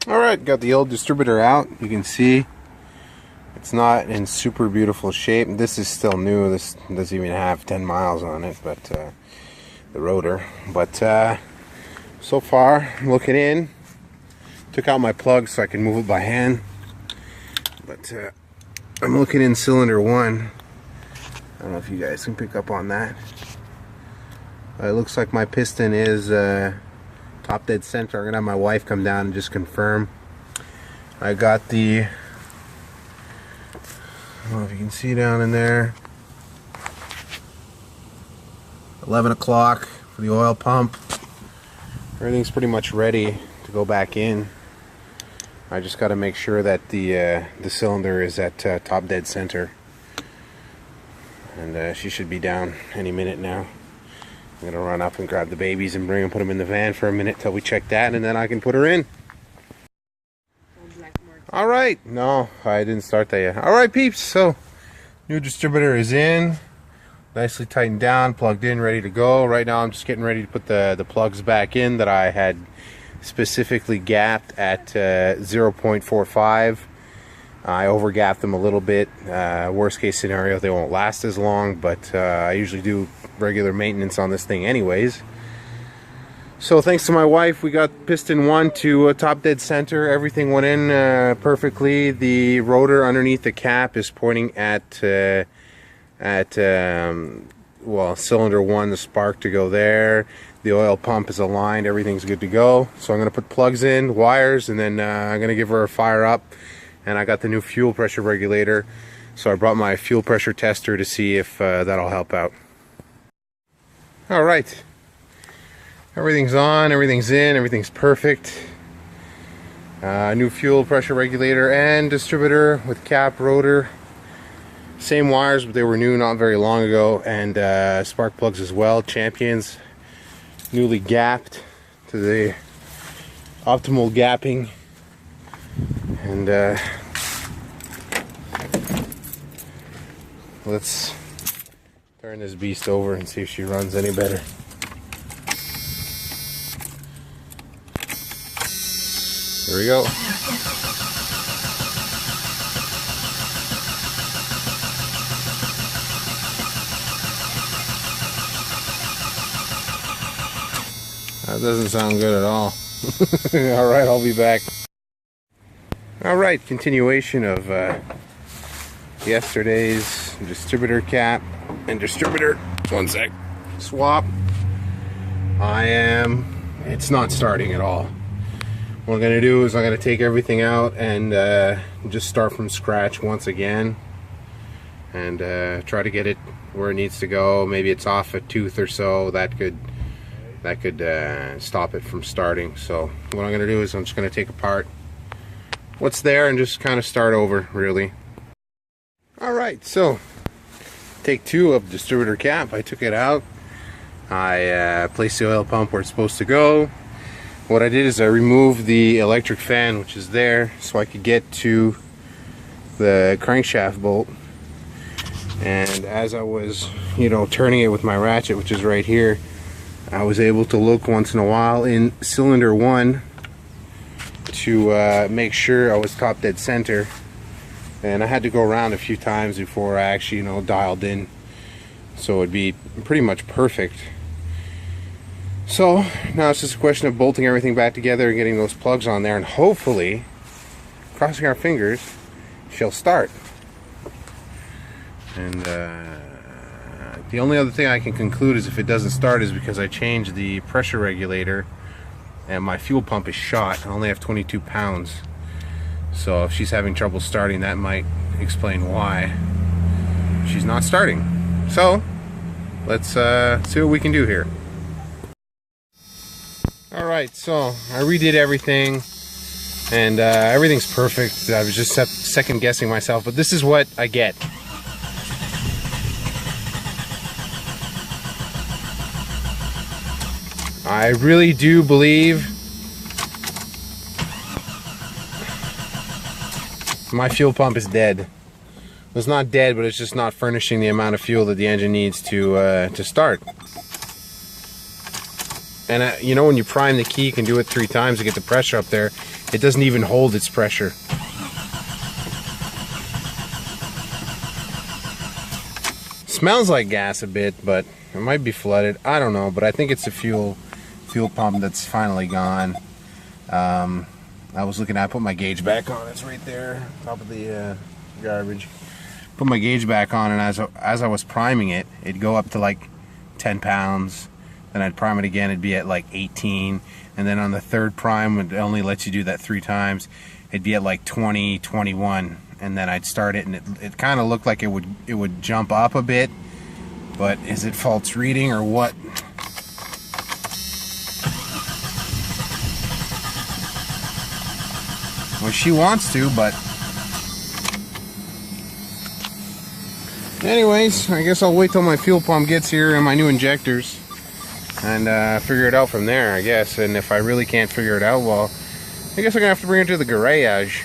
Alright, got the old distributor out. You can see it's not in super beautiful shape. This is still new. This doesn't even have 10 miles on it, but the rotor. But so far, I'm looking in. Took out my plug so I can move it by hand. But I'm looking in cylinder 1. I don't know if you guys can pick up on that. It looks like my piston is top dead center. I'm gonna have my wife come down and just confirm. I got the, I don't know if you can see down in there, 11 o'clock for the oil pump. Everything's pretty much ready to go back in. I just got to make sure that the cylinder is at top dead center, and she should be down any minute now. I'm gonna run up and grab the babies and bring them, put them in the van for a minute till we check that, and then I can put her in. Alright, no, I didn't start that yet. Alright peeps, so new distributor is in, nicely tightened down, plugged in, ready to go. Right now I'm just getting ready to put the plugs back in that I had specifically gapped at 0.45. I over gapped them a little bit. Worst case scenario, they won't last as long, but I usually do regular maintenance on this thing anyways. So thanks to my wife, we got piston 1 to top dead center. Everything went in perfectly. The rotor underneath the cap is pointing at well, cylinder 1, the spark to go there. The oil pump is aligned, everything's good to go. So I'm going to put plugs in, wires, and then I'm going to give her a fire up. And I got the new fuel pressure regulator, so I brought my fuel pressure tester to see if that'll help out. Alright, everything's on, everything's in, everything's perfect. New fuel pressure regulator and distributor with cap, rotor. Same wires, but they were new not very long ago, and spark plugs as well. Champions, newly gapped to the optimal gapping. And let's turn this beast over and see if she runs any better. Here we go. That doesn't sound good at all. Alright, I'll be back. Alright, continuation of yesterday's distributor cap and distributor, one sec, swap. It's not starting at all. What I'm going to do is I'm going to take everything out and just start from scratch once again, and try to get it where it needs to go. Maybe it's off a tooth or so. That could stop it from starting. So what I'm going to do is I'm just going to take apart what's there and just kind of start over, really. Alright, so take 2 of distributor cap. I took it out. I placed the oil pump where it's supposed to go. What I did is I removed the electric fan, which is there, so I could get to the crankshaft bolt. And as I was, turning it with my ratchet, which is right here, I was able to look once in a while in cylinder 1 to make sure I was top dead center, and I had to go around a few times before I actually dialed in, so it'd be pretty much perfect. So now it's just a question of bolting everything back together and getting those plugs on there, and hopefully, crossing our fingers, she'll start. And the only other thing I can conclude is if it doesn't start is because I changed the pressure regulator and my fuel pump is shot. I only have 22 pounds. So if she's having trouble starting, that might explain why she's not starting. So let's see what we can do here. Alright, so I redid everything, and everything's perfect. I was just second guessing myself, but this is what I get. I really do believe my fuel pump is dead. It's not dead, but it's just not furnishing the amount of fuel that the engine needs to start. And you know, when you prime the key, you can do it 3 times to get the pressure up there. It doesn't even hold its pressure. Smells like gas a bit, but it might be flooded. I don't know, but I think it's a fuel pump that's finally gone. I was looking at, I put my gauge back on. It's right there, top of the garbage. Put my gauge back on, and as I was priming it, it'd go up to like 10 pounds. Then I'd prime it again, it'd be at like 18. And then on the third prime, it only lets you do that 3 times, it'd be at like 20, 21. And then I'd start it, and it kind of looked like it would jump up a bit. But is it false reading or what? Well, she wants to, but anyways, I guess I'll wait till my fuel pump gets here and my new injectors, and figure it out from there, I guess. And if I really can't figure it out, well, I guess I'm gonna have to bring it to the garage.